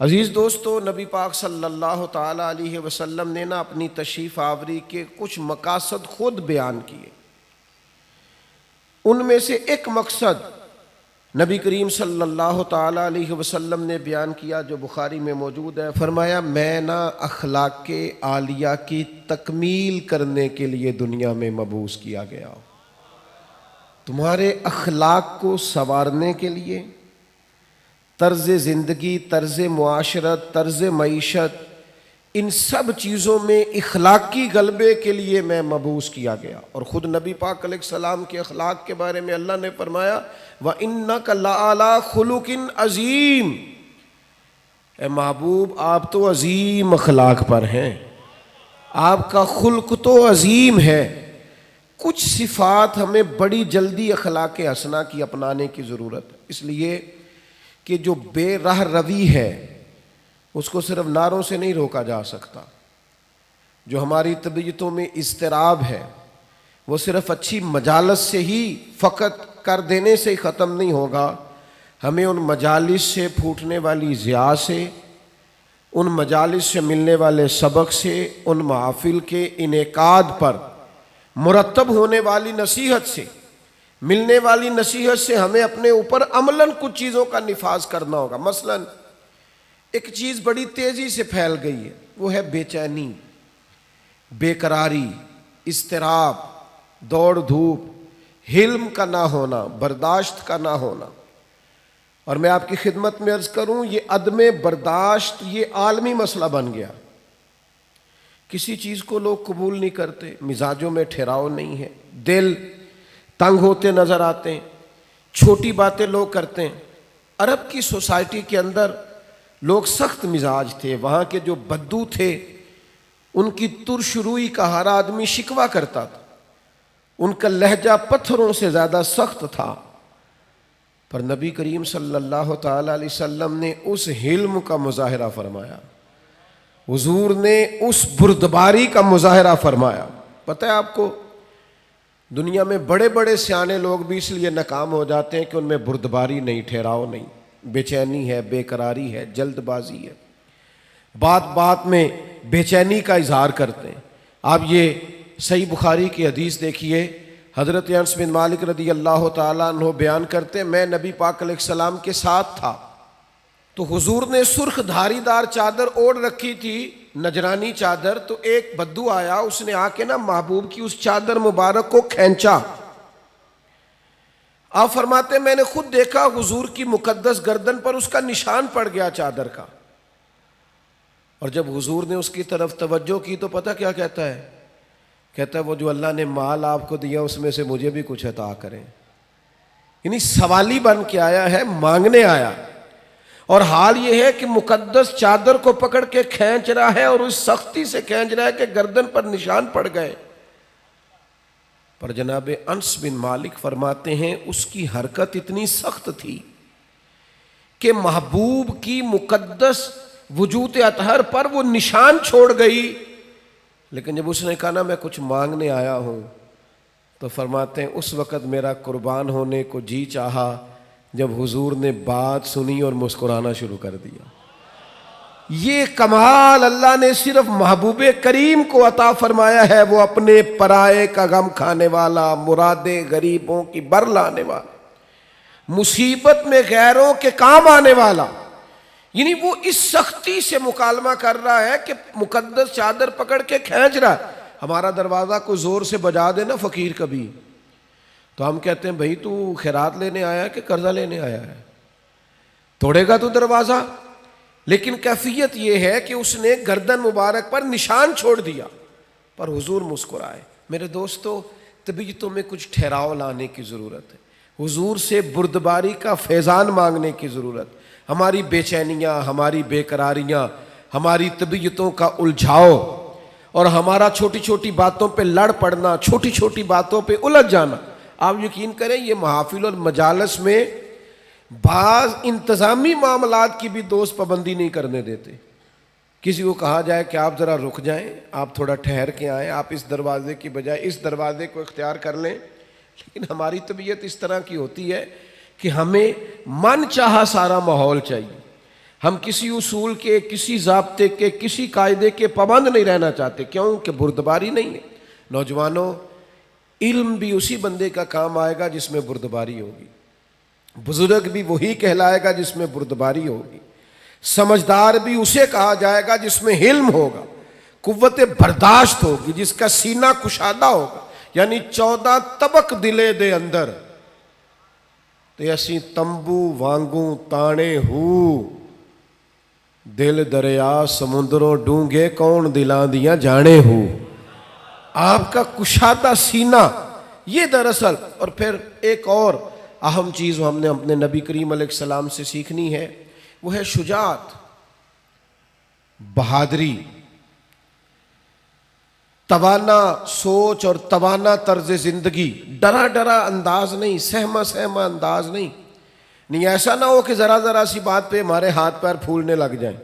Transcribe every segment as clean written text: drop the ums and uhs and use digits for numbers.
عزیز دوستو، نبی پاک صلی اللہ تعالی علیہ وسلم نے اپنی تشریف آوری کے کچھ مقاصد خود بیان کیے۔ ان میں سے ایک مقصد نبی کریم صلی اللہ تعالی علیہ وسلم نے بیان کیا جو بخاری میں موجود ہے۔ فرمایا، میں اخلاق عالیہ کی تکمیل کرنے کے لیے دنیا میں مبعوث کیا گیا ہوں۔ تمہارے اخلاق کو سنوارنے کے لیے، طرز زندگی، طرز معاشرت، طرز معیشت، ان سب چیزوں میں اخلاقی غلبے کے لیے میں مبعوث کیا گیا۔ اور خود نبی پاک علیہ السلام کے اخلاق کے بارے میں اللہ نے فرمایا، وَإِنَّكَ لَعَلَىٰ خُلُقٍ عَظِيمٍ، اے محبوب آپ تو عظیم اخلاق پر ہیں، آپ کا خلق تو عظیم ہے۔ کچھ صفات ہمیں بڑی جلدی اخلاق حسنہ کی اپنانے کی ضرورت ہے، اس لیے کہ جو بے راہ روی ہے اس کو صرف نعروں سے نہیں روکا جا سکتا۔ جو ہماری طبیعتوں میں اضطراب ہے وہ صرف اچھی مجالس سے ہی فقط کر دینے سے ہی ختم نہیں ہوگا۔ ہمیں ان مجالس سے پھوٹنے والی ضیاء سے، ان مجالس سے ملنے والے سبق سے، ان محافل کے انعقاد پر مرتب ہونے والی نصیحت سے، ملنے والی نصیحت سے ہمیں اپنے اوپر عملاً کچھ چیزوں کا نفاذ کرنا ہوگا۔ مثلاً ایک چیز بڑی تیزی سے پھیل گئی ہے، وہ ہے بے چینی، بے قراری، اضطراب، دوڑ دھوپ، حلم کا نہ ہونا، برداشت کا نہ ہونا۔ اور میں آپ کی خدمت میں عرض کروں، یہ عدم برداشت یہ عالمی مسئلہ بن گیا۔ کسی چیز کو لوگ قبول نہیں کرتے، مزاجوں میں ٹھہراؤ نہیں ہے، دل تنگ ہوتے نظر آتے ہیں، چھوٹی باتیں لوگ کرتے ہیں۔ عرب کی سوسائٹی کے اندر لوگ سخت مزاج تھے، وہاں کے جو بدو تھے ان کی ترش روئی کا ہر آدمی شکوہ کرتا تھا، ان کا لہجہ پتھروں سے زیادہ سخت تھا۔ پر نبی کریم صلی اللہ تعالی علیہ وسلم نے اس حلم کا مظاہرہ فرمایا، حضور نے اس بردباری کا مظاہرہ فرمایا۔ پتہ ہے آپ کو، دنیا میں بڑے بڑے سیانے لوگ بھی اس لیے ناکام ہو جاتے ہیں کہ ان میں بردباری نہیں، ٹھہراؤ نہیں، بے چینی ہے، بے قراری ہے، جلد بازی ہے، بات بات میں بے چینی کا اظہار کرتے ہیں۔ آپ یہ صحیح بخاری کی حدیث دیکھیے، حضرت انس بن مالک رضی اللہ تعالیٰ عنہ بیان کرتے ہیں، میں نبی پاک علیہ السلام کے ساتھ تھا تو حضور نے سرخ دھاری دار چادر اوڑھ رکھی تھی، نجرانی چادر۔ تو ایک بدو آیا، اس نے آ کے محبوب کی اس چادر مبارک کو کھینچا۔ آپ فرماتے میں نے خود دیکھا حضور کی مقدس گردن پر اس کا نشان پڑ گیا چادر کا۔ اور جب حضور نے اس کی طرف توجہ کی تو پتہ کیا کہتا ہے؟ کہتا ہے وہ جو اللہ نے مال آپ کو دیا اس میں سے مجھے بھی کچھ عطا کریں۔ یعنی سوالی بن کے آیا ہے، مانگنے آیا، اور حال یہ ہے کہ مقدس چادر کو پکڑ کے کھینچ رہا ہے، اور اس سختی سے کھینچ رہا ہے کہ گردن پر نشان پڑ گئے۔ پر جناب انس بن مالک فرماتے ہیں اس کی حرکت اتنی سخت تھی کہ محبوب کی مقدس وجود اطہر پر وہ نشان چھوڑ گئی۔ لیکن جب اس نے کہا میں کچھ مانگنے آیا ہوں، تو فرماتے ہیں اس وقت میرا قربان ہونے کو جی چاہا جب حضور نے بات سنی اور مسکرانا شروع کر دیا۔ یہ کمال اللہ نے صرف محبوب کریم کو عطا فرمایا ہے، وہ اپنے پرائے کا غم کھانے والا، مرادیں غریبوں کی بر لانے والا، مصیبت میں غیروں کے کام آنے والا۔ یعنی وہ اس سختی سے مکالمہ کر رہا ہے کہ مقدس چادر پکڑ کے کھینچ رہا ہے۔ ہمارا دروازہ کو زور سے بجا دے نا فقیر کبھی، تو ہم کہتے ہیں بھائی تو خیرات لینے آیا ہے کہ قرضہ لینے آیا ہے؟ توڑے گا تو دروازہ؟ لیکن کیفیت یہ ہے کہ اس نے گردن مبارک پر نشان چھوڑ دیا، پر حضور مسکرائے۔ میرے دوستو، طبیعتوں میں کچھ ٹھہراؤ لانے کی ضرورت ہے، حضور سے بردباری کا فیضان مانگنے کی ضرورت۔ ہماری بے چینیاں، ہماری بے قراریاں، ہماری طبیعتوں کا الجھاؤ، اور ہمارا چھوٹی چھوٹی باتوں پہ لڑ پڑنا، چھوٹی چھوٹی باتوں پہ الجھ جانا۔ آپ یقین کریں یہ محافل اور مجالس میں بعض انتظامی معاملات کی بھی دوست پابندی نہیں کرنے دیتے۔ کسی کو کہا جائے کہ آپ ذرا رک جائیں، آپ تھوڑا ٹھہر کے آئیں، آپ اس دروازے کی بجائے اس دروازے کو اختیار کر لیں۔ لیکن ہماری طبیعت اس طرح کی ہوتی ہے کہ ہمیں من چاہا سارا ماحول چاہیے، ہم کسی اصول کے، کسی ضابطے کے، کسی قاعدے کے پابند نہیں رہنا چاہتے، کیوں کہ بردباری نہیں ہے۔ نوجوانوں، علم بھی اسی بندے کا کام آئے گا جس میں بردباری ہوگی، بزرگ بھی وہی کہلائے گا جس میں بردباری ہوگی، سمجھدار بھی اسے کہا جائے گا جس میں حلم ہوگا، قوت برداشت ہوگی، جس کا سینہ کشادہ ہوگا۔ یعنی 14 طبق دلے دے اندر تے اسی تمبو وانگوں تانے ہو، دل دریا سمندروں ڈونگے کون دلاں دیاں جانے ہو۔ آپ کا کشادہ سینہ، یہ دراصل، اور پھر ایک اور اہم چیز ہم نے اپنے نبی کریم علیہ السلام سے سیکھنی ہے، وہ ہے شجاعت، بہادری، توانا سوچ اور توانا طرز زندگی، ڈرا ڈرا انداز نہیں، سہما سہما انداز نہیں ایسا نہ ہو کہ ذرا ذرا سی بات پہ ہمارے ہاتھ پیر پھولنے لگ جائیں۔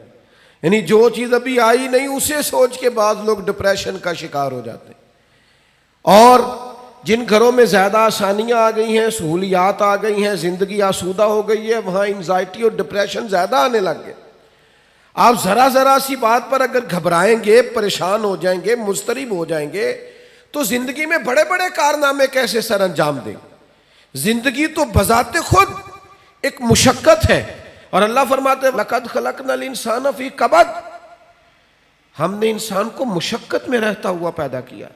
یعنی جو چیز ابھی آئی نہیں اسے سوچ کے بعض لوگ ڈپریشن کا شکار ہو جاتے ہیں، اور جن گھروں میں زیادہ آسانیاں آ گئی ہیں، سہولیات آ گئی ہیں، زندگی آسودہ ہو گئی ہے، وہاں انزائٹی اور ڈپریشن زیادہ آنے لگ گئے۔ آپ ذرا ذرا سی بات پر اگر گھبرائیں گے، پریشان ہو جائیں گے، مضطرب ہو جائیں گے، تو زندگی میں بڑے بڑے کارنامے کیسے سر انجام دیں گے؟ زندگی تو بذات خود ایک مشقت ہے، اور اللہ فرماتے ہیں لَقَدْ خَلَقْنَا الْإِنسَانَ فِي كَبَدٍ، ہم نے انسان کو مشقت میں رہتا ہوا پیدا کیا۔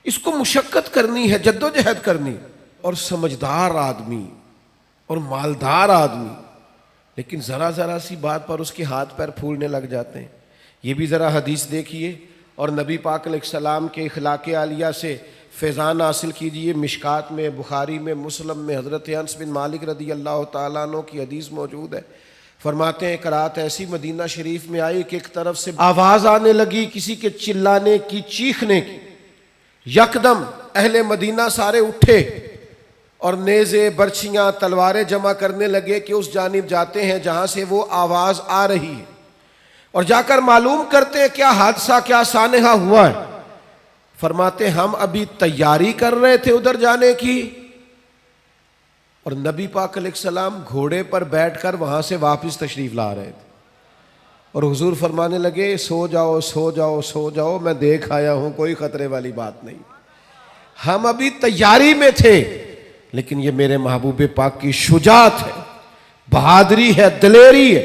اس کو مشقت کرنی ہے، جدوجہد کرنی، اور سمجھدار آدمی اور مالدار آدمی، لیکن ذرا ذرا سی بات پر اس کے ہاتھ پیر پھولنے لگ جاتے ہیں۔ یہ بھی ذرا حدیث دیکھیے اور نبی پاک علیہ السلام کے اخلاق عالیہ سے فیضان حاصل کیجئے۔ مشکات میں، بخاری میں، مسلم میں حضرت انس بن مالک رضی اللہ تعالیٰ عنہ کی حدیث موجود ہے۔ فرماتے ہیں قرات ایسی مدینہ شریف میں آئی کہ ایک طرف سے آواز آنے لگی کسی کے چلانے کی، چیخنے کی۔ یکدم اہل مدینہ سارے اٹھے اور نیزے، برچھیاں، تلواریں جمع کرنے لگے کہ اس جانب جاتے ہیں جہاں سے وہ آواز آ رہی ہے، اور جا کر معلوم کرتے ہیں کیا حادثہ، کیا سانحہ ہوا ہے۔ فرماتے ہم ابھی تیاری کر رہے تھے ادھر جانے کی، اور نبی پاک علیہ السلام گھوڑے پر بیٹھ کر وہاں سے واپس تشریف لا رہے تھے، اور حضور فرمانے لگے سو جاؤ سو جاؤ سو جاؤ، میں دیکھ آیا ہوں، کوئی خطرے والی بات نہیں۔ ہم ابھی تیاری میں تھے، لیکن یہ میرے محبوب پاک کی شجاعت ہے، بہادری ہے، دلیری ہے۔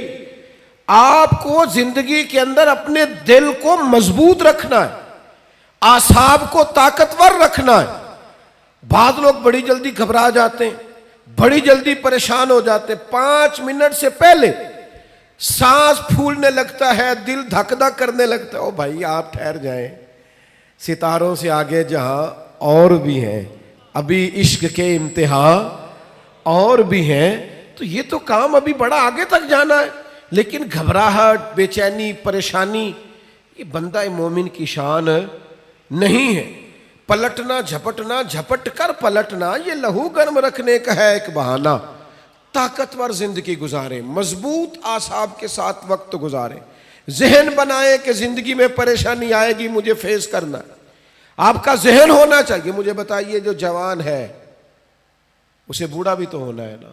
آپ کو زندگی کے اندر اپنے دل کو مضبوط رکھنا ہے، اعصاب کو طاقتور رکھنا ہے۔ بعض لوگ بڑی جلدی گھبرا جاتے ہیں، بڑی جلدی پریشان ہو جاتے ہیں، 5 منٹ سے پہلے سانس پھولنے لگتا ہے، دل دھک دھک کرنے لگتا ہے۔ او بھائی آپ ٹھہر جائیں، ستاروں سے آگے جہاں اور بھی ہیں، ابھی عشق کے امتحان اور بھی ہیں، تو یہ تو کام ابھی بڑا آگے تک جانا ہے۔ لیکن گھبراہٹ، بے چینی، پریشانی، یہ بندہ مومن کی شان نہیں ہے۔ پلٹنا، جھپٹنا، جھپٹ کر پلٹنا، یہ لہو گرم رکھنے کا ہے ایک بہانہ۔ طاقتور زندگی گزاریں، مضبوط اعصاب کے ساتھ وقت گزاریں، ذہن بنائیں کہ زندگی میں پریشانی آئے گی، مجھے فیس کرنا ہے۔ آپ کا ذہن ہونا چاہیے۔ مجھے بتائیے جو جوان ہے اسے بوڑھا بھی تو ہونا ہے نا،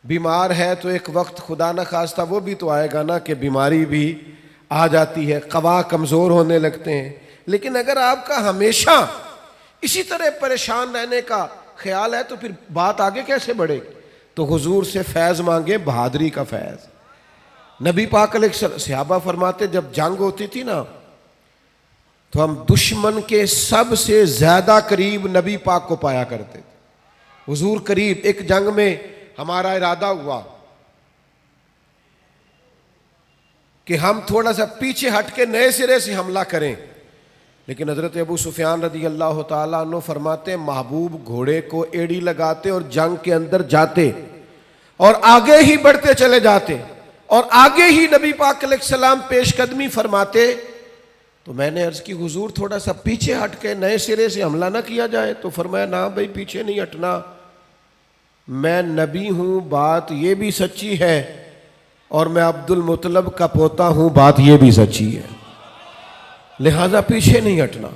بیمار ہے تو ایک وقت خدا نہ خواستہ وہ بھی تو آئے گا نا کہ بیماری بھی آ جاتی ہے، قوا کمزور ہونے لگتے ہیں۔ لیکن اگر آپ کا ہمیشہ اسی طرح پریشان رہنے کا خیال ہے تو پھر بات آگے کیسے بڑھے گی؟ تو حضور سے فیض مانگے، بہادری کا فیض۔ نبی پاک علیہ السلام، صحابہ فرماتے جب جنگ ہوتی تھی نا تو ہم دشمن کے سب سے زیادہ قریب نبی پاک کو پایا کرتے تھے، حضور قریب۔ ایک جنگ میں ہمارا ارادہ ہوا کہ ہم تھوڑا سا پیچھے ہٹ کے نئے سرے سے حملہ کریں، لیکن حضرت ابو سفیان رضی اللہ تعالیٰ عنہ فرماتے محبوب گھوڑے کو ایڑی لگاتے اور جنگ کے اندر جاتے اور آگے ہی بڑھتے چلے جاتے، اور آگے ہی نبی پاک علیہ السلام پیش قدمی فرماتے۔ تو میں نے عرض کی حضور تھوڑا سا پیچھے ہٹ کے نئے سرے سے حملہ نہ کیا جائے؟ تو فرمایا نہ بھائی پیچھے نہیں ہٹنا، میں نبی ہوں، بات یہ بھی سچی ہے، اور میں عبد المطلب کا پوتا ہوں، بات یہ بھی سچی ہے، لہذا پیچھے نہیں ہٹنا،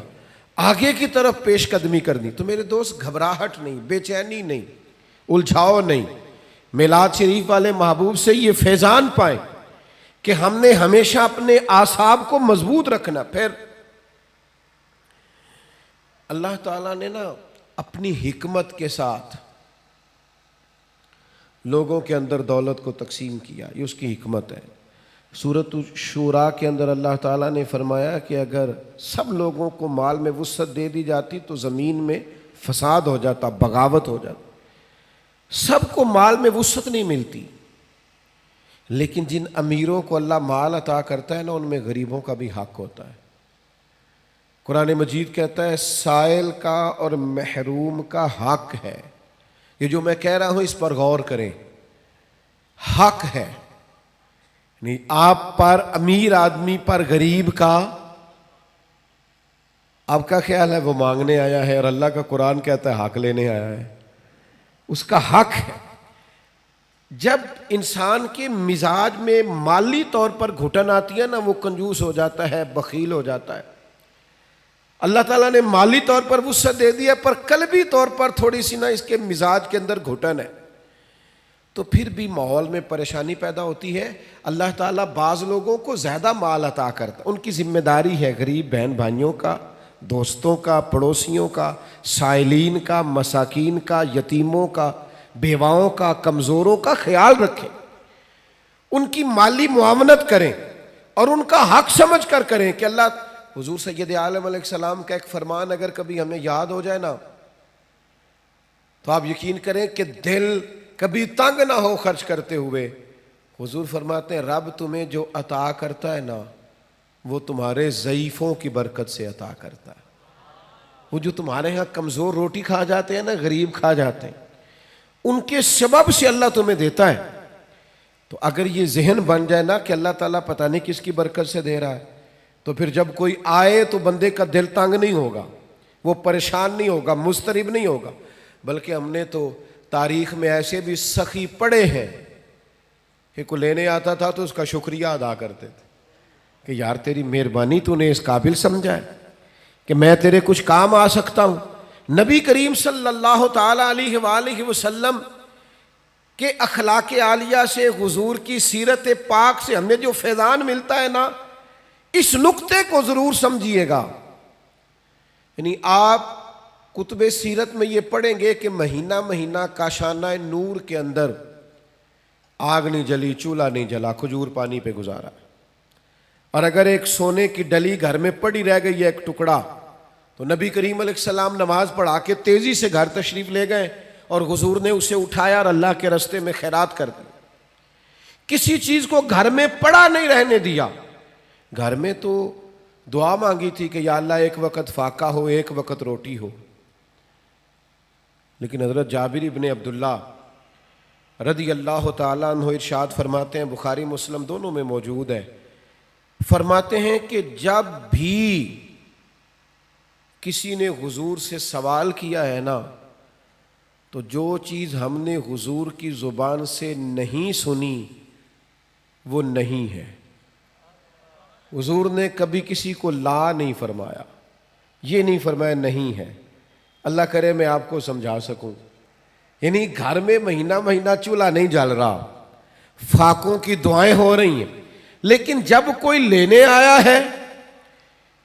آگے کی طرف پیش قدمی کرنی۔ تو میرے دوست گھبراہٹ نہیں، بے چینی نہیں، الجھاؤ نہیں، میلاد شریف والے محبوب سے یہ فیضان پائیں کہ ہم نے ہمیشہ اپنے اعصاب کو مضبوط رکھنا. پھر اللہ تعالیٰ نے نا اپنی حکمت کے ساتھ لوگوں کے اندر دولت کو تقسیم کیا، یہ اس کی حکمت ہے. سورۃ الشورى کے اندر اللہ تعالیٰ نے فرمایا کہ اگر سب لوگوں کو مال میں وسعت دے دی جاتی تو زمین میں فساد ہو جاتا، بغاوت ہو جاتی. سب کو مال میں وسعت نہیں ملتی، لیکن جن امیروں کو اللہ مال عطا کرتا ہے نا، ان میں غریبوں کا بھی حق ہوتا ہے. قرآن مجید کہتا ہے سائل کا اور محروم کا حق ہے. یہ جو میں کہہ رہا ہوں اس پر غور کریں، حق ہے. نہیں آپ پر، امیر آدمی پر غریب کا، آپ کا خیال ہے وہ مانگنے آیا ہے، اور اللہ کا قرآن کہتا ہے حق لینے آیا ہے. اس کا حق ہے. جب انسان کے مزاج میں مالی طور پر گھٹن آتی ہے نا، وہ کنجوس ہو جاتا ہے، بخیل ہو جاتا ہے. اللہ تعالیٰ نے مالی طور پر وسعت دے دیا، پر قلبی طور پر تھوڑی سی نا اس کے مزاج کے اندر گھٹن ہے، تو پھر بھی ماحول میں پریشانی پیدا ہوتی ہے. اللہ تعالیٰ بعض لوگوں کو زیادہ مال عطا کرتا، ان کی ذمہ داری ہے غریب بہن بھائیوں کا، دوستوں کا، پڑوسیوں کا، سائلین کا، مساکین کا، یتیموں کا، بیواؤں کا، کمزوروں کا خیال رکھیں، ان کی مالی معاونت کریں اور ان کا حق سمجھ کر کریں. کہ اللہ، حضور سید عالم علیہ السلام کا ایک فرمان اگر کبھی ہمیں یاد ہو جائے نا، تو آپ یقین کریں کہ دل کبھی تنگ نہ ہو خرچ کرتے ہوئے. حضور فرماتے ہیں رب تمہیں جو عطا کرتا ہے نا، وہ تمہارے ضعیفوں کی برکت سے عطا کرتا ہے. وہ جو تمہارے ہاں کمزور روٹی کھا جاتے ہیں نا، غریب کھا جاتے ہیں، ان کے سبب سے اللہ تمہیں دیتا ہے. تو اگر یہ ذہن بن جائے نا کہ اللہ تعالیٰ پتہ نہیں کس کی برکت سے دے رہا ہے، تو پھر جب کوئی آئے تو بندے کا دل تنگ نہیں ہوگا، وہ پریشان نہیں ہوگا، مضطرب نہیں ہوگا. بلکہ ہم نے تو تاریخ میں ایسے بھی سخی پڑے ہیں کہ کوئی لینے آتا تھا تو اس کا شکریہ ادا کرتے تھے کہ یار تیری مہربانی، تو نے اس قابل سمجھا ہے کہ میں تیرے کچھ کام آ سکتا ہوں. نبی کریم صلی اللہ تعالی علیہ وآلہ وسلم کے اخلاق عالیہ سے، حضور کی سیرت پاک سے ہمیں جو فیضان ملتا ہے نا، اس نقطے کو ضرور سمجھیے گا. یعنی آپ کتب سیرت میں یہ پڑھیں گے کہ مہینہ مہینہ کاشانہ نور کے اندر آگ نہیں جلی، چولہا نہیں جلا، کھجور پانی پہ گزارا. اور اگر ایک سونے کی ڈلی گھر میں پڑی رہ گئی ہے ایک ٹکڑا، تو نبی کریم علیہ السلام نماز پڑھا کے تیزی سے گھر تشریف لے گئے اور حضور نے اسے اٹھایا اور اللہ کے راستے میں خیرات کر دی. کسی چیز کو گھر میں پڑا نہیں رہنے دیا. گھر میں تو دعا مانگی تھی کہ یا اللہ ایک وقت فاقہ ہو، ایک وقت روٹی ہو. لیکن حضرت جابر ابن عبداللہ رضی اللہ تعالیٰ عنہ ارشاد فرماتے ہیں، بخاری مسلم دونوں میں موجود ہے، فرماتے ہیں کہ جب بھی کسی نے حضور سے سوال کیا ہے نا، تو جو چیز ہم نے حضور کی زبان سے نہیں سنی وہ نہیں ہے. حضور نے کبھی کسی کو لا نہیں فرمایا، یہ نہیں فرمایا نہیں ہے. اللہ کرے میں آپ کو سمجھا سکوں. یعنی گھر میں مہینہ مہینہ چولہا نہیں جل رہا، فاقوں کی دعائیں ہو رہی ہیں، لیکن جب کوئی لینے آیا ہے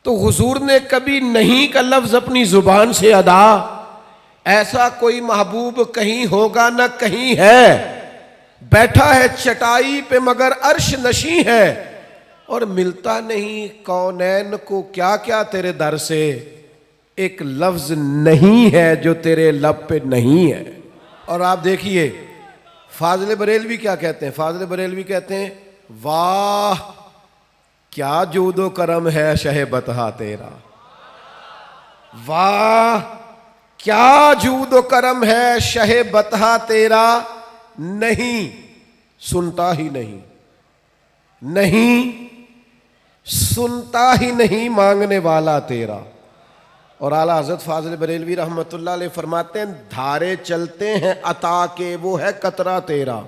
تو حضور نے کبھی نہیں کا لفظ اپنی زبان سے ادا. ایسا کوئی محبوب کہیں ہوگا نہ کہیں ہے، بیٹھا ہے چٹائی پہ مگر عرش نشیں ہے، اور ملتا نہیں کونین کو کیا کیا تیرے در سے، ایک لفظ نہیں ہے جو تیرے لب پہ نہیں ہے. اور آپ دیکھیے فاضل بریلوی کیا کہتے ہیں. فاضل بریلوی کہتے ہیں واہ کیا جود و کرم ہے شہ بطحہ تیرا، واہ کیا جود و کرم ہے شہ بطحہ تیرا، نہیں سنتا ہی نہیں، نہیں سنتا ہی نہیں مانگنے والا تیرا. اور اعلیٰ حضرت فاضل بریلوی رحمۃ اللہ علیہ فرماتے ہیں دھارے چلتے ہیں عطا کے وہ ہے قطرہ تیرا،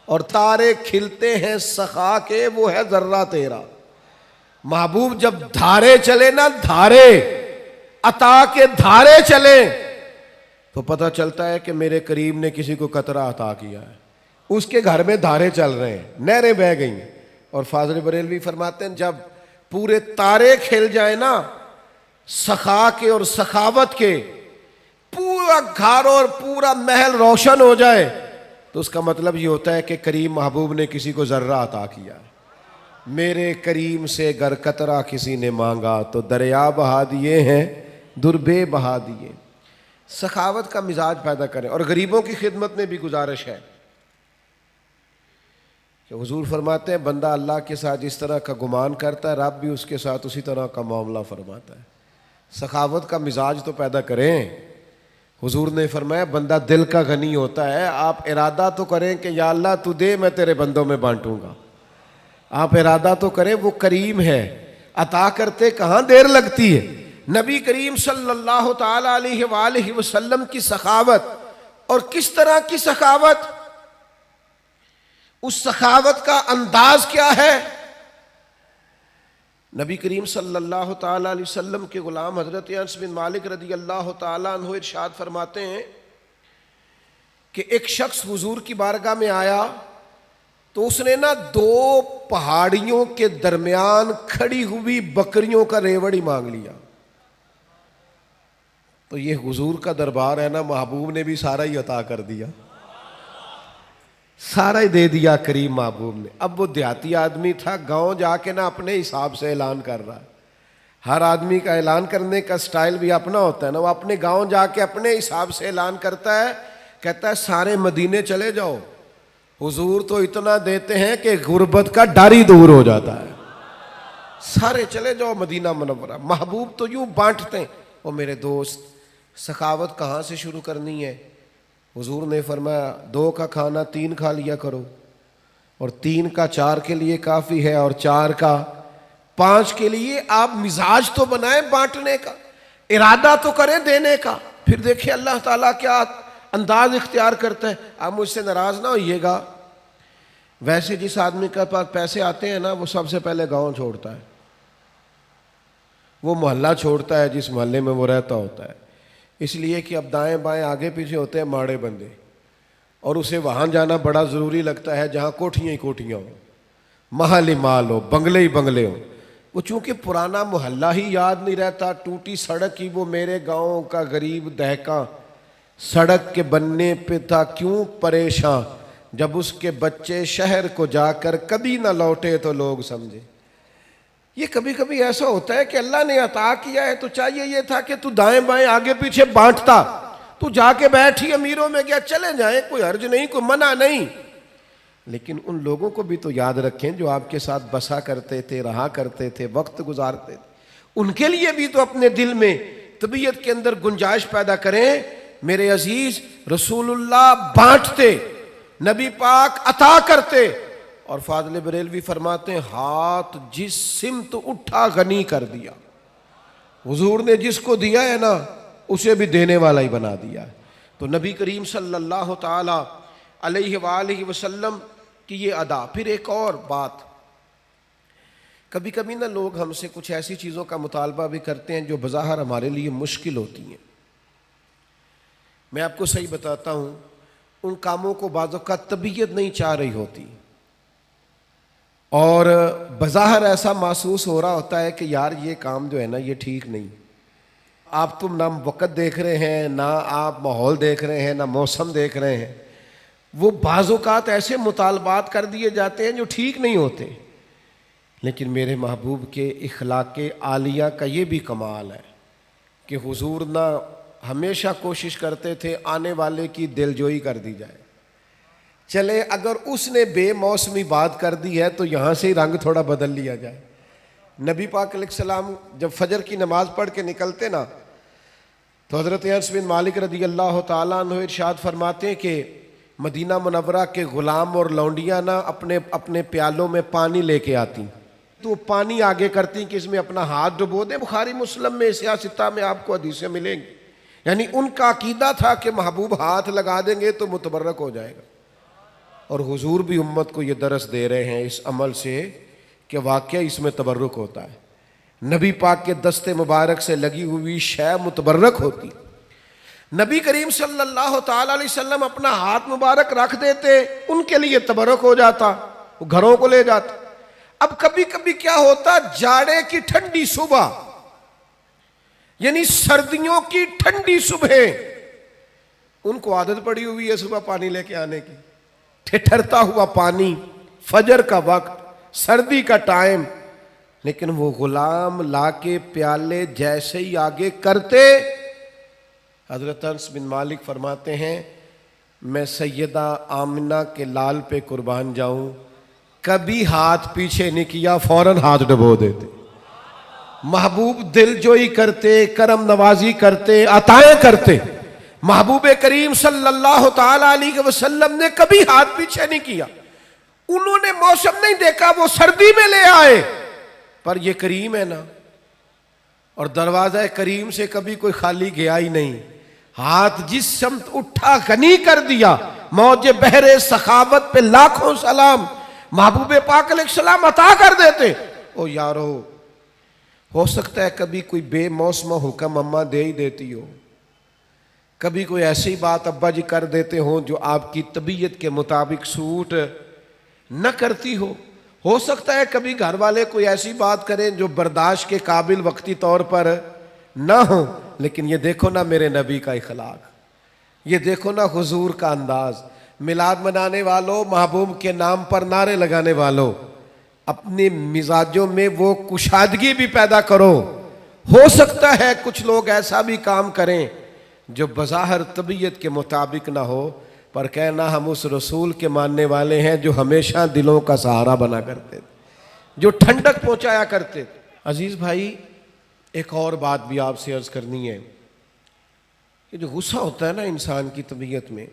اور تارے کھلتے ہیں سخا کے وہ ہے ذرہ تیرا. محبوب جب دھارے چلے نا، دھارے عطا کے دھارے چلے، تو پتہ چلتا ہے کہ میرے کریم نے کسی کو قطرہ عطا کیا ہے. اس کے گھر میں دھارے چل رہے ہیں، نہریں بہہ گئی ہیں، اور فاضل بریلوی فرماتے ہیں جب پورے تارے کھل جائیں نا سخا کے اور سخاوت کے، پورا گھر اور پورا محل روشن ہو جائے، تو اس کا مطلب یہ ہوتا ہے کہ کریم محبوب نے کسی کو ذرہ عطا کیا ہے۔ میرے کریم سے گر قطرہ کسی نے مانگا تو دریا بہا دیے ہیں، دربے بہا دیے۔ سخاوت کا مزاج پیدا کریں، اور غریبوں کی خدمت میں بھی گزارش ہے کہ حضور فرماتے ہیں بندہ اللہ کے ساتھ جس طرح کا گمان کرتا ہے رب بھی اس کے ساتھ اسی طرح کا معاملہ فرماتا ہے۔ سخاوت کا مزاج تو پیدا کریں۔ حضور نے فرمایا بندہ دل کا غنی ہوتا ہے، آپ ارادہ تو کریں کہ یا اللہ تو دے میں تیرے بندوں میں بانٹوں گا، آپ ارادہ تو کریں، وہ کریم ہے، عطا کرتے کہاں دیر لگتی ہے۔ نبی کریم صلی اللہ تعالی علیہ وآلہ وسلم کی سخاوت، اور کس طرح کی سخاوت، اس سخاوت کا انداز کیا ہے۔ نبی کریم صلی اللہ تعالی علیہ وسلم کے غلام حضرت انس بن مالک رضی اللہ تعالی عنہ ارشاد فرماتے ہیں کہ ایک شخص حضور کی بارگاہ میں آیا تو اس نے نا 2 پہاڑیوں کے درمیان کھڑی ہوئی بکریوں کا ریوڑ ہی مانگ لیا۔ تو یہ حضور کا دربار ہے نا، محبوب نے بھی سارا ہی عطا کر دیا، سارا ہی دے دیا کریم محبوب نے۔ اب وہ دیہاتی آدمی تھا، گاؤں جا کے نا اپنے حساب سے اعلان کر رہا ہے۔ ہر آدمی کا اعلان کرنے کا سٹائل بھی اپنا ہوتا ہے نا، وہ اپنے گاؤں جا کے اپنے حساب سے اعلان کرتا ہے، کہتا ہے سارے مدینے چلے جاؤ، حضور تو اتنا دیتے ہیں کہ غربت کا ڈر ہی دور ہو جاتا ہے، سارے چلے جاؤ مدینہ منورہ۔ محبوب تو یوں بانٹتے ہیں۔ اور میرے دوست، سخاوت کہاں سے شروع کرنی ہے؟ حضور نے فرمایا 2 کا کھانا 3 کھا لیا کرو، اور 3 کا 4 کے لیے کافی ہے، اور 4 کا 5 کے لیے۔ آپ مزاج تو بنائیں بانٹنے کا، ارادہ تو کریں دینے کا، پھر دیکھیں اللہ تعالیٰ کیا انداز اختیار کرتا ہے۔ آپ مجھ سے ناراض نہ ہوئیے گا، ویسے جس آدمی کے پاس پیسے آتے ہیں نا وہ سب سے پہلے گاؤں چھوڑتا ہے، وہ محلہ چھوڑتا ہے جس محلے میں وہ رہتا ہوتا ہے، اس لیے کہ اب دائیں بائیں آگے پیچھے ہوتے ہیں ماڑے بندے، اور اسے وہاں جانا بڑا ضروری لگتا ہے جہاں کوٹھیاں ہی کوٹھیاں ہوں، محل ہی مال ہو، بنگلے ہی بنگلے ہوں۔ وہ چونکہ پرانا محلہ ہی یاد نہیں رہتا، ٹوٹی سڑک ہی وہ میرے گاؤں کا غریب دہقاں سڑک کے بننے پہ تھا کیوں پریشاں، جب اس کے بچے شہر کو جا کر کبھی نہ لوٹے تو لوگ سمجھے۔ یہ کبھی کبھی ایسا ہوتا ہے کہ اللہ نے عطا کیا ہے تو چاہیے یہ تھا کہ تو دائیں بائیں آگے پیچھے بانٹتا، تو جا کے بیٹھی امیروں میں گیا، چلے جائیں، کوئی حرج نہیں، کوئی منع نہیں، لیکن ان لوگوں کو بھی تو یاد رکھیں جو آپ کے ساتھ بسا کرتے تھے، رہا کرتے تھے، وقت گزارتے تھے، ان کے لیے بھی تو اپنے دل میں طبیعت کے اندر گنجائش پیدا کریں۔ میرے عزیز، رسول اللہ بانٹتے، نبی پاک عطا کرتے، اور فاضل بریلوی فرماتے ہیں ہاتھ جس سمت اٹھا غنی کر دیا۔ حضور نے جس کو دیا ہے نا اسے بھی دینے والا ہی بنا دیا ہے۔ تو نبی کریم صلی اللہ تعالی علیہ وآلہ وسلم کی یہ ادا۔ پھر ایک اور بات، کبھی کبھی نا لوگ ہم سے کچھ ایسی چیزوں کا مطالبہ بھی کرتے ہیں جو بظاہر ہمارے لیے مشکل ہوتی ہیں۔ میں آپ کو صحیح بتاتا ہوں، ان کاموں کو بعض اوقات طبیعت نہیں چاہ رہی ہوتی، اور بظاہر ایسا محسوس ہو رہا ہوتا ہے کہ یار یہ کام جو ہے نا یہ ٹھیک نہیں۔ آپ تم نہ وقت دیکھ رہے ہیں، نہ آپ ماحول دیکھ رہے ہیں، نہ موسم دیکھ رہے ہیں، وہ بعض اوقات ایسے مطالبات کر دیے جاتے ہیں جو ٹھیک نہیں ہوتے۔ لیکن میرے محبوب کے اخلاق عالیہ کا یہ بھی کمال ہے کہ حضور نہ ہمیشہ کوشش کرتے تھے آنے والے کی دلجوئی کر دی جائے، چلے اگر اس نے بے موسمی بات کر دی ہے تو یہاں سے ہی رنگ تھوڑا بدل لیا جائے۔ نبی پاک علیہ السلام جب فجر کی نماز پڑھ کے نکلتے نا تو حضرت انس بن مالک رضی اللہ تعالیٰ عنہ ارشاد فرماتے ہیں کہ مدینہ منورہ کے غلام اور لونڈیاں نا اپنے پیالوں میں پانی لے کے آتی، تو پانی آگے کرتی کہ اس میں اپنا ہاتھ ڈبو دیں۔ بخاری مسلم میں سیاستہ میں آپ کو حدیثیں ملیں گی، یعنی ان کا عقیدہ تھا کہ محبوب ہاتھ لگا دیں گے تو متبرک ہو جائے گا۔ اور حضور بھی امت کو یہ درس دے رہے ہیں اس عمل سے کہ واقعی اس میں تبرک ہوتا ہے، نبی پاک کے دست مبارک سے لگی ہوئی شے متبرک ہوتی۔ نبی کریم صلی اللہ تعالی علیہ وسلم اپنا ہاتھ مبارک رکھ دیتے، ان کے لیے تبرک ہو جاتا، وہ گھروں کو لے جاتے۔ اب کبھی کبھی کیا ہوتا، جاڑے کی ٹھنڈی صبح، یعنی سردیوں کی ٹھنڈی صبح، ان کو عادت پڑی ہوئی ہے صبح پانی لے کے آنے کی، ٹھٹھرتا ہوا پانی، فجر کا وقت، سردی کا ٹائم، لیکن وہ غلام لا کے پیالے جیسے ہی آگے کرتے، حضرت انس بن مالک فرماتے ہیں میں سیدہ آمنہ کے لال پہ قربان جاؤں، کبھی ہاتھ پیچھے نہیں کیا، فوراً ہاتھ ڈبو دیتے، محبوب دل جوئی کرتے، کرم نوازی کرتے، عطائیں کرتے۔ محبوب کریم صلی اللہ تعالی علیہ وسلم نے کبھی ہاتھ پیچھے نہیں کیا، انہوں نے موسم نہیں دیکھا، وہ سردی میں لے آئے، پر یہ کریم ہے نا، اور دروازہ کریم سے کبھی کوئی خالی گیا ہی نہیں، ہاتھ جس سمت اٹھا غنی کر دیا، موج بحر سخاوت پہ لاکھوں سلام، محبوب پاک علیہ السلام عطا کر دیتے۔ او یارو، ہو سکتا ہے کبھی کوئی بے موسم حکم اماں دے ہی دیتی ہو، کبھی کوئی ایسی بات ابا جی کر دیتے ہوں جو آپ کی طبیعت کے مطابق سوٹ نہ کرتی ہو سکتا ہے کبھی گھر والے کوئی ایسی بات کریں جو برداشت کے قابل وقتی طور پر نہ ہو، لیکن یہ دیکھو نا میرے نبی کا اخلاق، یہ دیکھو نا حضور کا انداز، میلاد منانے والوں، محبوب کے نام پر نعرے لگانے والوں، اپنے مزاجوں میں وہ کشادگی بھی پیدا کرو۔ ہو سکتا ہے کچھ لوگ ایسا بھی کام کریں جو بظاہر طبیعت کے مطابق نہ ہو، پر کہنا ہم اس رسول کے ماننے والے ہیں جو ہمیشہ دلوں کا سہارا بنا کرتے تھے، جو ٹھنڈک پہنچایا کرتے تھے۔ عزیز بھائی، ایک اور بات بھی آپ سے عرض کرنی ہے، یہ جو غصہ ہوتا ہے نا انسان کی طبیعت میں،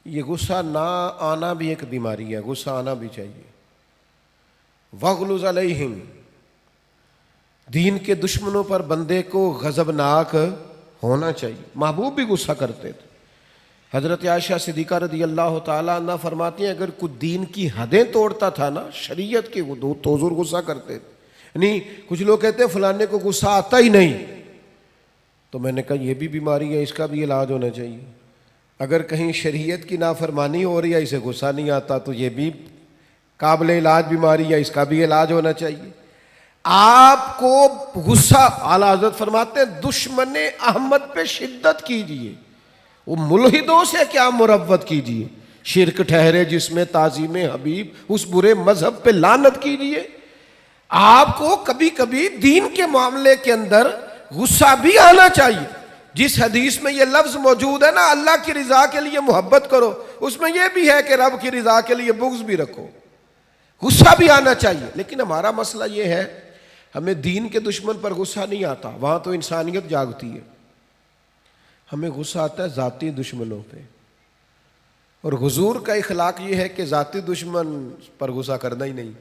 یہ غصہ نہ آنا بھی ایک بیماری ہے، غصہ آنا بھی چاہیے۔ وَغْلُظْ عَلَيْهِمْ، دین کے دشمنوں پر بندے کو غضبناک ہونا چاہیے۔ محبوب بھی غصہ کرتے تھے، حضرت عائشہ صدیقہ رضی اللہ تعالیٰ عنہ فرماتی ہیں اگر کوئی دین کی حدیں توڑتا تھا نا، شریعت کی حدود، تو حضور غصہ کرتے تھے۔ یعنی کچھ لوگ کہتے ہیں فلانے کو غصہ آتا ہی نہیں، تو میں نے کہا یہ بھی بیماری ہے، اس کا بھی علاج ہونا چاہیے۔ اگر کہیں شریعت کی نافرمانی ہو رہی ہے، اسے غصہ نہیں آتا، تو یہ بھی قابل علاج بیماری ہے، اس کا بھی علاج ہونا چاہیے۔ آپ کو غصہ، اعلیٰ حضرت فرماتے ہیں دشمن احمد پہ شدت کیجیے، وہ ملحدوں سے کیا مروت کیجیے، شرک ٹھہرے جس میں تعظیم حبیب، اس برے مذہب پہ لعنت کیجیے۔ آپ کو کبھی کبھی دین کے معاملے کے اندر غصہ بھی آنا چاہیے۔ جس حدیث میں یہ لفظ موجود ہے نا، اللہ کی رضا کے لیے محبت کرو، اس میں یہ بھی ہے کہ رب کی رضا کے لیے بغض بھی رکھو، غصہ بھی آنا چاہیے۔ لیکن ہمارا مسئلہ یہ ہے، ہمیں دین کے دشمن پر غصہ نہیں آتا، وہاں تو انسانیت جاگتی ہے، ہمیں غصہ آتا ہے ذاتی دشمنوں پہ، اور حضور کا اخلاق یہ ہے کہ ذاتی دشمن پر غصہ کرنا ہی نہیں،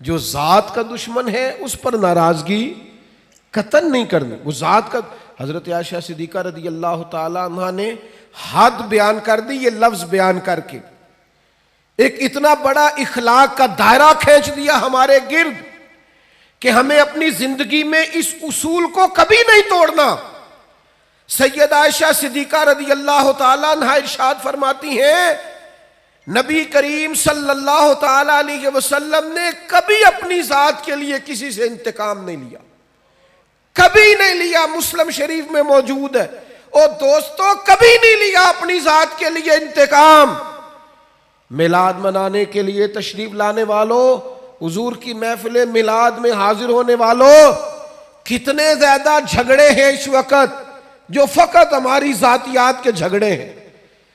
جو ذات کا دشمن ہے اس پر ناراضگی قطعاً نہیں کرنی، وہ ذات کا۔ حضرت عائشہ صدیقہ رضی اللہ تعالی عنہ نے حد بیان کر دی، یہ لفظ بیان کر کے ایک اتنا بڑا اخلاق کا دائرہ کھینچ دیا ہمارے گرد کہ ہمیں اپنی زندگی میں اس اصول کو کبھی نہیں توڑنا۔ سیدہ عائشہ صدیقہ رضی اللہ تعالیٰ عنہ ارشاد فرماتی ہیں نبی کریم صلی اللہ تعالی علیہ وسلم نے کبھی اپنی ذات کے لیے کسی سے انتقام نہیں لیا، کبھی نہیں لیا، مسلم شریف میں موجود ہے۔ اور دوستو، کبھی نہیں لیا اپنی ذات کے لیے انتقام۔ میلاد منانے کے لیے تشریف لانے والوں، حضور کی محفل میلاد میں حاضر ہونے والوں، کتنے زیادہ جھگڑے ہیں اس وقت جو فقط ہماری ذاتیات کے جھگڑے ہیں،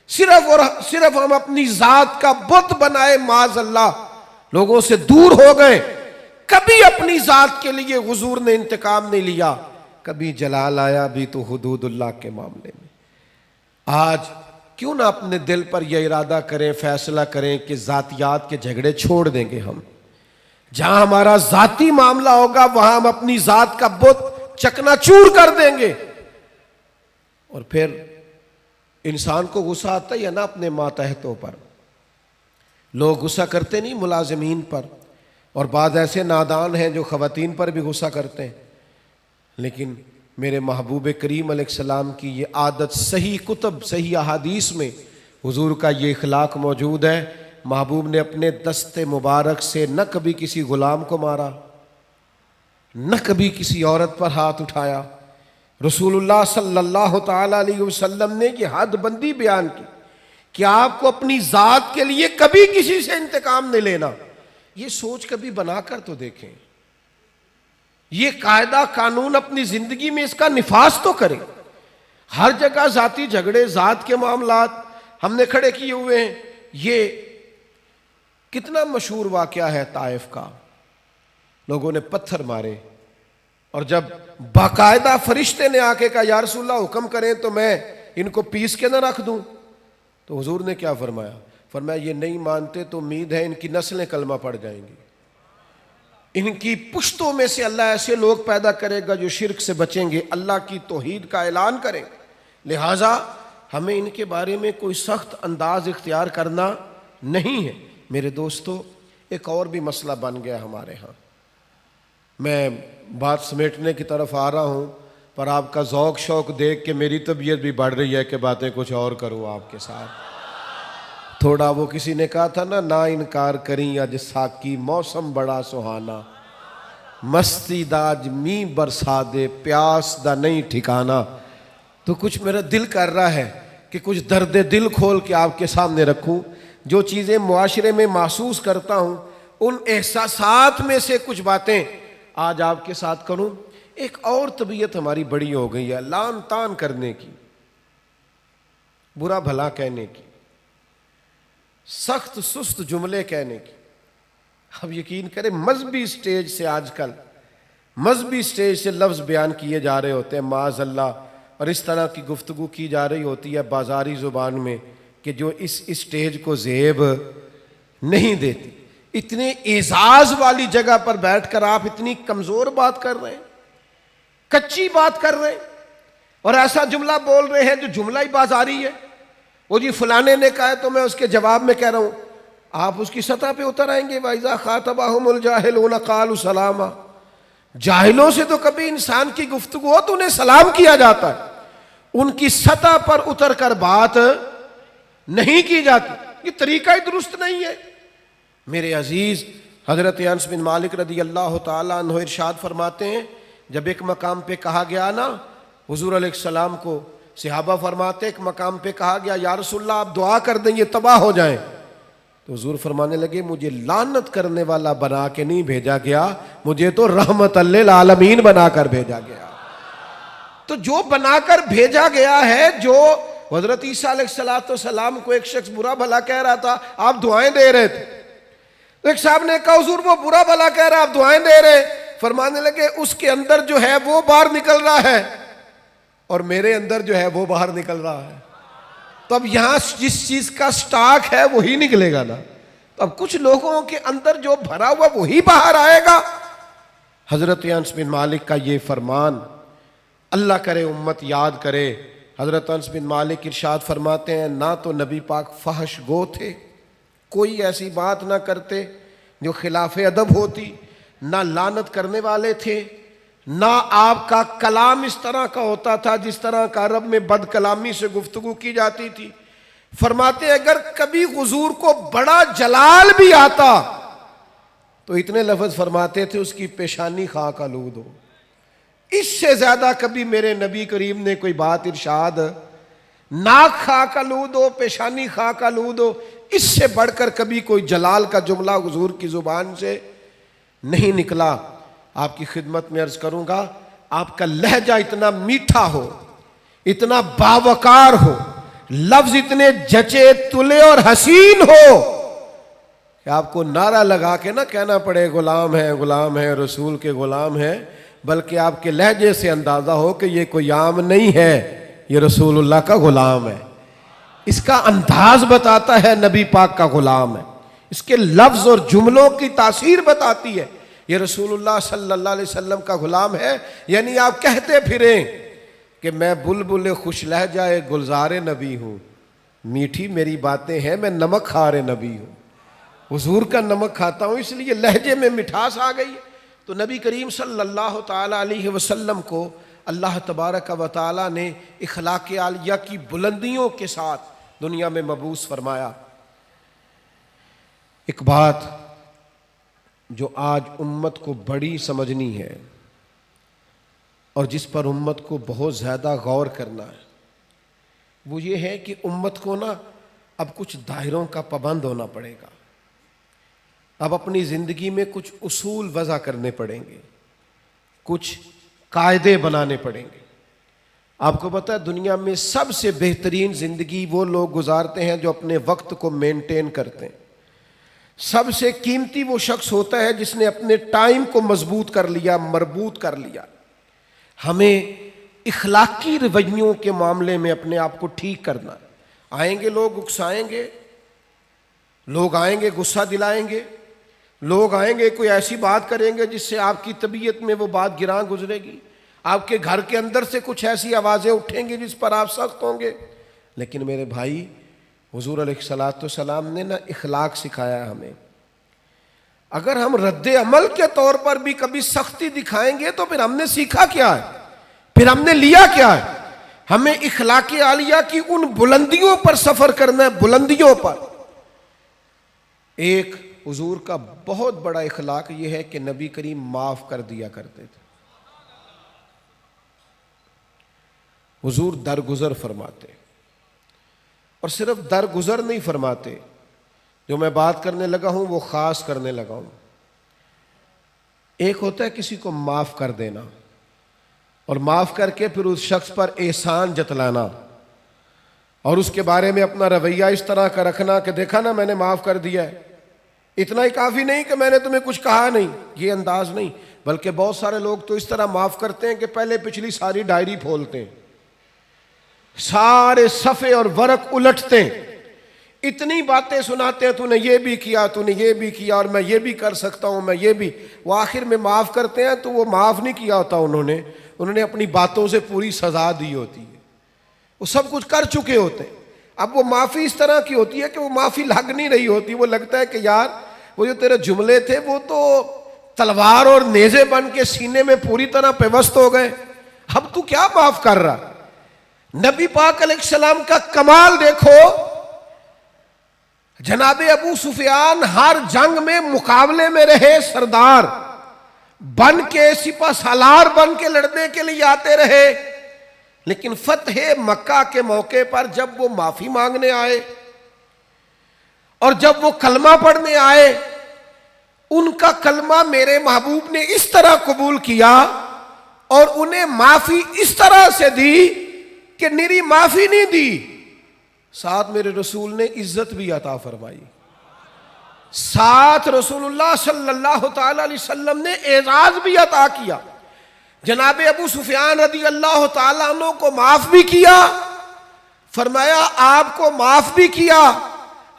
صرف اور صرف ہم اپنی ذات کا بت بنائے، معاذ اللہ لوگوں سے دور ہو گئے۔ کبھی اپنی ذات کے لیے حضور نے انتقام نہیں لیا، کبھی جلال آیا بھی تو حدود اللہ کے معاملے میں۔ آج کیوں نہ اپنے دل پر یہ ارادہ کریں، فیصلہ کریں کہ ذاتیات کے جھگڑے چھوڑ دیں گے ہم، جہاں ہمارا ذاتی معاملہ ہوگا وہاں ہم اپنی ذات کا بت چکنا چور کر دیں گے۔ اور پھر انسان کو غصہ آتا ہی ہے نا اپنے ماتحتوں پر، لوگ غصہ کرتے نہیں ملازمین پر، اور بعض ایسے نادان ہیں جو خواتین پر بھی غصہ کرتے ہیں، لیکن میرے محبوب کریم علیہ السلام کی یہ عادت صحیح کتب، صحیح احادیث میں حضور کا یہ اخلاق موجود ہے محبوب نے اپنے دست مبارک سے نہ کبھی کسی غلام کو مارا، نہ کبھی کسی عورت پر ہاتھ اٹھایا۔ رسول اللہ صلی اللہ تعالی علیہ وسلم نے یہ حد بندی بیان کی کہ آپ کو اپنی ذات کے لیے کبھی کسی سے انتقام نہیں لینا۔ یہ سوچ کبھی بنا کر تو دیکھیں، یہ قاعدہ قانون اپنی زندگی میں اس کا نفاذ تو کریں۔ ہر جگہ ذاتی جھگڑے، ذات کے معاملات ہم نے کھڑے کیے ہوئے ہیں۔ یہ کتنا مشہور واقعہ ہے طائف کا، لوگوں نے پتھر مارے، اور جب باقاعدہ فرشتے نے آ کے کہا یا رسول اللہ حکم کریں تو میں ان کو پیس کے نہ رکھ دوں، تو حضور نے کیا فرمایا؟ فرمایا یہ نہیں مانتے تو امید ہے ان کی نسلیں کلمہ پڑ جائیں گی، ان کی پشتوں میں سے اللہ ایسے لوگ پیدا کرے گا جو شرک سے بچیں گے، اللہ کی توحید کا اعلان کریں۔ لہٰذا ہمیں ان کے بارے میں کوئی سخت انداز اختیار کرنا نہیں ہے۔ میرے دوستو، ایک اور بھی مسئلہ بن گیا ہمارے ہاں۔ میں بات سمیٹنے کی طرف آ رہا ہوں، پر آپ کا ذوق شوق دیکھ کے میری طبیعت بھی بڑھ رہی ہے کہ باتیں کچھ اور کروں آپ کے ساتھ۔ تھوڑا وہ کسی نے کہا تھا نا انکار کریں اج ساکی موسم بڑا سہانا، مستی داج می برسا دے پیاس دا نہیں ٹھکانا۔ تو کچھ میرا دل کر رہا ہے کہ کچھ درد دل کھول کے آپ کے سامنے رکھوں، جو چیزیں معاشرے میں محسوس کرتا ہوں ان احساسات میں سے کچھ باتیں آج آپ کے ساتھ کروں۔ ایک اور طبیعت ہماری بڑی ہو گئی ہے، لان تان کرنے کی، برا بھلا کہنے کی، سخت سست جملے کہنے کی۔ اب یقین کریں مذہبی سٹیج سے، آج کل مذہبی سٹیج سے لفظ بیان کیے جا رہے ہوتے ہیں معاذ اللہ، اور اس طرح کی گفتگو کی جا رہی ہوتی ہے بازاری زبان میں کہ جو اس اسٹیج کو زیب نہیں دیتی۔ اتنے اعزاز والی جگہ پر بیٹھ کر آپ اتنی کمزور بات کر رہے ہیں، کچی بات کر رہے ہیں، اور ایسا جملہ بول رہے ہیں جو جملہ ہی بازاری ہے۔ وہ جی فلانے نے کہا ہے تو میں اس کے جواب میں کہہ رہا ہوں، آپ اس کی سطح پہ اتر آئیں گے۔ وَإِذَا خَاطَبَهُمُ الْجَاهِلُونَ قَالُوا سَلَامًا۔ جاہلوں سے تو کبھی انسان کی گفتگو ہو تو انہیں سلام کیا جاتا ہے، ان کی سطح پر اتر کر بات نہیں کی جاتی۔ یہ طریقہ ہی درست نہیں ہے۔ میرے عزیز، حضرت انس بن مالک رضی اللہ تعالیٰ عنہ ارشاد فرماتے ہیں، جب ایک مقام پہ کہا گیا نا حضور علیہ السلام کو، صحابہ فرماتے ایک مقام پہ کہا گیا یا رسول اللہ آپ دعا کر دیں یہ تباہ ہو جائیں، تو حضور فرمانے لگے مجھے لعنت کرنے والا بنا کے نہیں بھیجا گیا، مجھے تو رحمت للعالمین بنا کر بھیجا گیا۔ تو جو بنا کر بھیجا گیا ہے، جو حضرت عیسیٰ علیہ السلام کو ایک شخص برا بھلا کہہ رہا تھا، آپ دعائیں دے رہے تھے، ایک صاحب نے کہا حضور وہ برا بھلا کہہ رہا ہے آپ دعائیں دے رہے، فرمانے لگے اس کے اندر جو ہے وہ باہر نکل رہا ہے اور میرے اندر جو ہے وہ باہر نکل رہا ہے۔ تو اب یہاں جس چیز کا سٹاک ہے وہی نکلے گا نا، تو اب کچھ لوگوں کے اندر جو بھرا ہوا وہی باہر آئے گا۔ حضرت انس بن مالک کا یہ فرمان اللہ کرے امت یاد کرے۔ حضرت انس بن مالک ارشاد فرماتے ہیں نہ تو نبی پاک فحش گو تھے، کوئی ایسی بات نہ کرتے جو خلاف ادب ہوتی، نہ لعنت کرنے والے تھے، نہ آپ کا کلام اس طرح کا ہوتا تھا جس طرح کا عرب میں بد کلامی سے گفتگو کی جاتی تھی۔ فرماتے اگر کبھی حضور کو بڑا جلال بھی آتا تو اتنے لفظ فرماتے تھے اس کی پیشانی خاک آلود ہو۔ اس سے زیادہ کبھی میرے نبی کریم نے کوئی بات ارشاد، ناک خاک آلود ہو، پیشانی خاک آلود ہو، اس سے بڑھ کر کبھی کوئی جلال کا جملہ حضور کی زبان سے نہیں نکلا۔ آپ کی خدمت میں عرض کروں گا، آپ کا لہجہ اتنا میٹھا ہو، اتنا باوقار ہو، لفظ اتنے جچے تلے اور حسین ہو کہ آپ کو نعرہ لگا کے نہ کہنا پڑے غلام ہے رسول کے غلام ہیں، بلکہ آپ کے لہجے سے اندازہ ہو کہ یہ کوئی عام نہیں ہے، یہ رسول اللہ کا غلام ہے۔ اس کا انداز بتاتا ہے نبی پاک کا غلام ہے، اس کے لفظ اور جملوں کی تاثیر بتاتی ہے یہ رسول اللہ صلی اللہ علیہ وسلم کا غلام ہے۔ یعنی آپ کہتے پھریں کہ میں بلبل خوش لہجہ گلزار نبی ہوں، میٹھی میری باتیں ہیں، میں نمک خوار نبی ہوں، حضور کا نمک کھاتا ہوں، اس لیے لہجے میں مٹھاس آ گئی۔ تو نبی کریم صلی اللہ تعالی علیہ وسلم کو اللہ تبارک و تعالی نے اخلاق عالیہ کی بلندیوں کے ساتھ دنیا میں مبعوث فرمایا۔ ایک بات جو آج امت کو بڑی سمجھنی ہے اور جس پر امت کو بہت زیادہ غور کرنا ہے، وہ یہ ہے کہ امت کو اب کچھ دائروں کا پابند ہونا پڑے گا. اب اپنی زندگی میں کچھ اصول وضع کرنے پڑیں گے، کچھ قاعدے بنانے پڑیں گے. آپ کو پتہ ہے دنیا میں سب سے بہترین زندگی وہ لوگ گزارتے ہیں جو اپنے وقت کو مینٹین کرتے ہیں. سب سے قیمتی وہ شخص ہوتا ہے جس نے اپنے ٹائم کو مضبوط کر لیا، مربوط کر لیا. ہمیں اخلاقی رویوں کے معاملے میں اپنے آپ کو ٹھیک کرنا ہے. آئیں گے لوگ اکسائیں گے، لوگ آئیں گے غصہ دلائیں گے، لوگ آئیں گے کوئی ایسی بات کریں گے جس سے آپ کی طبیعت میں وہ بات گراں گزرے گی، آپ کے گھر کے اندر سے کچھ ایسی آوازیں اٹھیں گی جس پر آپ سخت ہوں گے. لیکن میرے بھائی، حضور علیہ الصلوۃ والسلام نے اخلاق سکھایا ہمیں. اگر ہم رد عمل کے طور پر بھی کبھی سختی دکھائیں گے تو پھر ہم نے سیکھا کیا ہے، پھر ہم نے لیا کیا ہے؟ ہمیں اخلاق عالیہ کی ان بلندیوں پر سفر کرنا ہے، بلندیوں پر. ایک حضور کا بہت بڑا اخلاق یہ ہے کہ نبی کریم معاف کر دیا کرتے تھے. حضور درگزر فرماتے، اور صرف درگزر نہیں فرماتے. جو میں بات کرنے لگا ہوں وہ خاص کرنے لگا ہوں. ایک ہوتا ہے کسی کو معاف کر دینا اور معاف کر کے پھر اس شخص پر احسان جتلانا اور اس کے بارے میں اپنا رویہ اس طرح کا رکھنا کہ دیکھا نا میں نے معاف کر دیا ہے. اتنا ہی کافی نہیں کہ میں نے تمہیں کچھ کہا نہیں، یہ انداز نہیں. بلکہ بہت سارے لوگ تو اس طرح معاف کرتے ہیں کہ پہلے پچھلی ساری ڈائری پھولتے ہیں، سارے صفحے اور ورق الٹتے ہیں، اتنی باتیں سناتے ہیں، تو نے یہ بھی کیا، تو نے یہ بھی کیا، اور میں یہ بھی کر سکتا ہوں، میں یہ بھی. وہ آخر میں معاف کرتے ہیں تو وہ معاف نہیں کیا ہوتا انہوں نے اپنی باتوں سے پوری سزا دی ہوتی ہے. وہ سب کچھ کر چکے ہوتے ہیں. اب وہ معافی اس طرح کی ہوتی ہے کہ وہ معافی لگ نہیں رہی ہوتی. وہ لگتا ہے کہ یار وہ جو تیرے جملے تھے وہ تو تلوار اور نیزے بن کے سینے میں پوری طرح پیوست ہو گئے، اب تو کیا معاف کر رہا. نبی پاک علیہ السلام کا کمال دیکھو. جناب ابو سفیان ہر جنگ میں مقابلے میں رہے، سردار بن کے، سپہ سالار بن کے لڑنے کے لیے آتے رہے. لیکن فتح مکہ کے موقع پر جب وہ معافی مانگنے آئے اور جب وہ کلمہ پڑھنے آئے، ان کا کلمہ میرے محبوب نے اس طرح قبول کیا اور انہیں معافی اس طرح سے دی کہ نری معافی نہیں دی، ساتھ میرے رسول نے عزت بھی عطا فرمائی. ساتھ رسول اللہ صلی اللہ تعالی علیہ وسلم نے اعزاز بھی عطا کیا. جناب ابو سفیان رضی اللہ تعالیٰ عنہ کو معاف بھی کیا، فرمایا آپ کو معاف بھی کیا،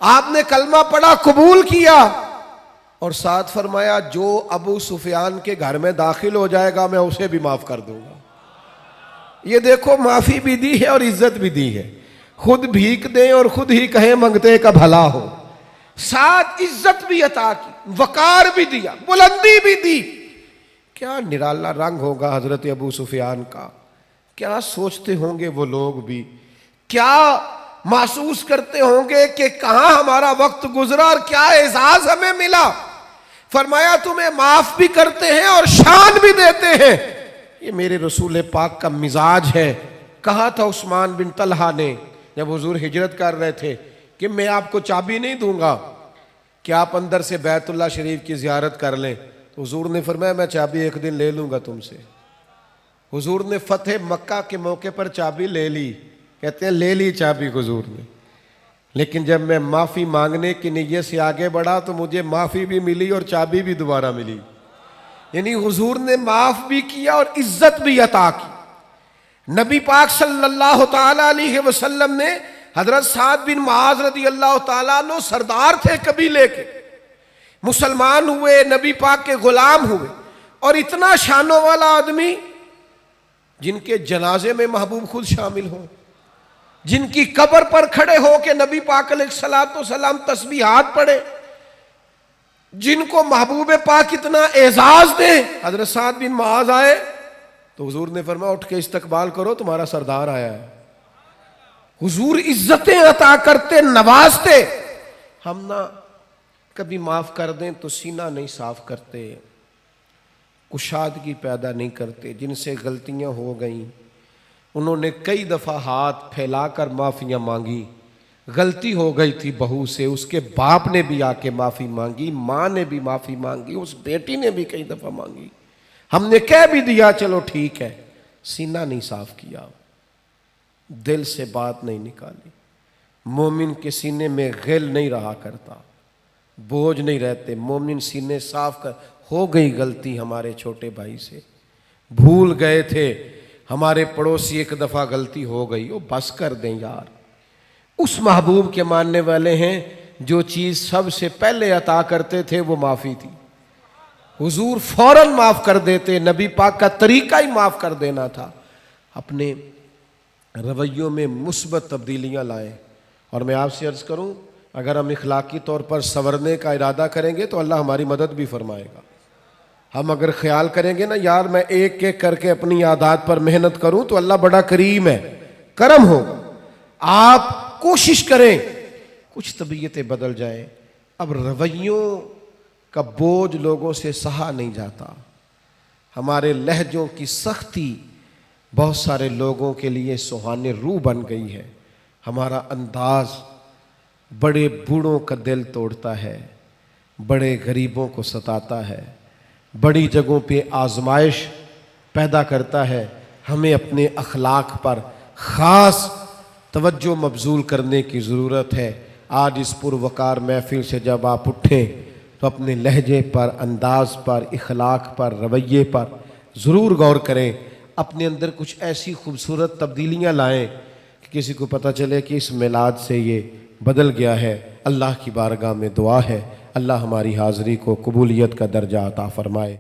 آپ نے کلمہ پڑھا، قبول کیا، اور ساتھ فرمایا جو ابو سفیان کے گھر میں داخل ہو جائے گا میں اسے بھی معاف کر دوں گا. یہ دیکھو معافی بھی دی ہے اور عزت بھی دی ہے. خود بھیک دیں اور خود ہی کہیں منگتے کا بھلا ہو. ساتھ عزت بھی عطا کی، وقار بھی دیا، بلندی بھی دی. کیا نرالا رنگ ہوگا حضرت ابو سفیان کا، کیا سوچتے ہوں گے وہ لوگ بھی، کیا محسوس کرتے ہوں گے کہ کہاں ہمارا وقت گزرا اور کیا اعزاز ہمیں ملا. فرمایا تمہیں معاف بھی کرتے ہیں اور شان بھی دیتے ہیں. یہ میرے رسول پاک کا مزاج ہے. کہا تھا عثمان بن طلحہ نے جب حضور ہجرت کر رہے تھے کہ میں آپ کو چابی نہیں دوں گا کہ آپ اندر سے بیت اللہ شریف کی زیارت کر لیں. تو حضور نے فرمایا میں چابی ایک دن لے لوں گا تم سے. حضور نے فتح مکہ کے موقع پر چابی لے لی، کہتے ہیں لے لی چابی حضور نے. لیکن جب میں معافی مانگنے کی نیت سے آگے بڑھا تو مجھے معافی بھی ملی اور چابی بھی دوبارہ ملی. یعنی حضور نے معاف بھی کیا اور عزت بھی عطا کی. نبی پاک صلی اللہ تعالی علیہ وسلم نے حضرت سعد بن معاذ رضی اللہ تعالیٰ عنہ سردار تھے قبیلے کے، مسلمان ہوئے، نبی پاک کے غلام ہوئے، اور اتنا شانوں والا آدمی جن کے جنازے میں محبوب خود شامل ہوں، جن کی قبر پر کھڑے ہو کے نبی پاک علیہ الصلوۃ والسلام تسبیحات پڑھے، جن کو محبوب پاک اتنا اعزاز دے. حضرت سعد بن معاذ آئے تو حضور نے فرمایا اٹھ کے استقبال کرو، تمہارا سردار آیا ہے. حضور عزتیں عطا کرتے، نوازتے. ہم کبھی معاف کر دیں تو سینہ نہیں صاف کرتے، کشادگی پیدا نہیں کرتے۔ جن سے غلطیاں ہو گئیں انہوں نے کئی دفعہ ہاتھ پھیلا کر معافیاں مانگی، غلطی ہو گئی تھی بہو سے، اس کے باپ نے بھی آ کے معافی مانگی، ماں نے بھی معافی مانگی، اس بیٹی نے بھی کئی دفعہ مانگی، ہم نے کہہ بھی دیا چلو ٹھیک ہے، سینہ نہیں صاف کیا، دل سے بات نہیں نکالی۔ مومن کے سینے میں غل نہیں رہا کرتا، بوجھ نہیں رہتے، مومن سینے صاف کر۔ ہو گئی غلطی ہمارے چھوٹے بھائی سے، بھول گئے تھے، ہمارے پڑوسی ایک دفعہ غلطی ہو گئی، وہ بس کر دیں یار۔ اس محبوب کے ماننے والے ہیں جو چیز سب سے پہلے عطا کرتے تھے وہ معافی تھی، حضور فوراً معاف کر دیتے، نبی پاک کا طریقہ ہی معاف کر دینا تھا۔ اپنے رویوں میں مثبت تبدیلیاں لائیں، اور میں آپ سے عرض کروں اگر ہم اخلاقی طور پر سنورنے کا ارادہ کریں گے تو اللہ ہماری مدد بھی فرمائے گا۔ ہم اگر خیال کریں گے نا یار میں ایک ایک کر کے اپنی عادات پر محنت کروں تو اللہ بڑا کریم ہے، کرم ہوگا۔ آپ کوشش کریں کچھ طبیعتیں بدل جائیں۔ اب رویوں کا بوجھ لوگوں سے سہا نہیں جاتا، ہمارے لہجوں کی سختی بہت سارے لوگوں کے لیے سہانے روح بن گئی ہے، ہمارا انداز بڑے بوڑھوں کا دل توڑتا ہے، بڑے غریبوں کو ستاتا ہے، بڑی جگہوں پہ آزمائش پیدا کرتا ہے۔ ہمیں اپنے اخلاق پر خاص توجہ مبذول کرنے کی ضرورت ہے۔ آج اس پروقار محفل سے جب آپ اٹھیں تو اپنے لہجے پر، انداز پر، اخلاق پر، رویے پر ضرور غور کریں، اپنے اندر کچھ ایسی خوبصورت تبدیلیاں لائیں کہ کسی کو پتہ چلے کہ اس میلاد سے یہ بدل گیا ہے۔ اللہ کی بارگاہ میں دعا ہے اللہ ہماری حاضری کو قبولیت کا درجہ عطا فرمائے۔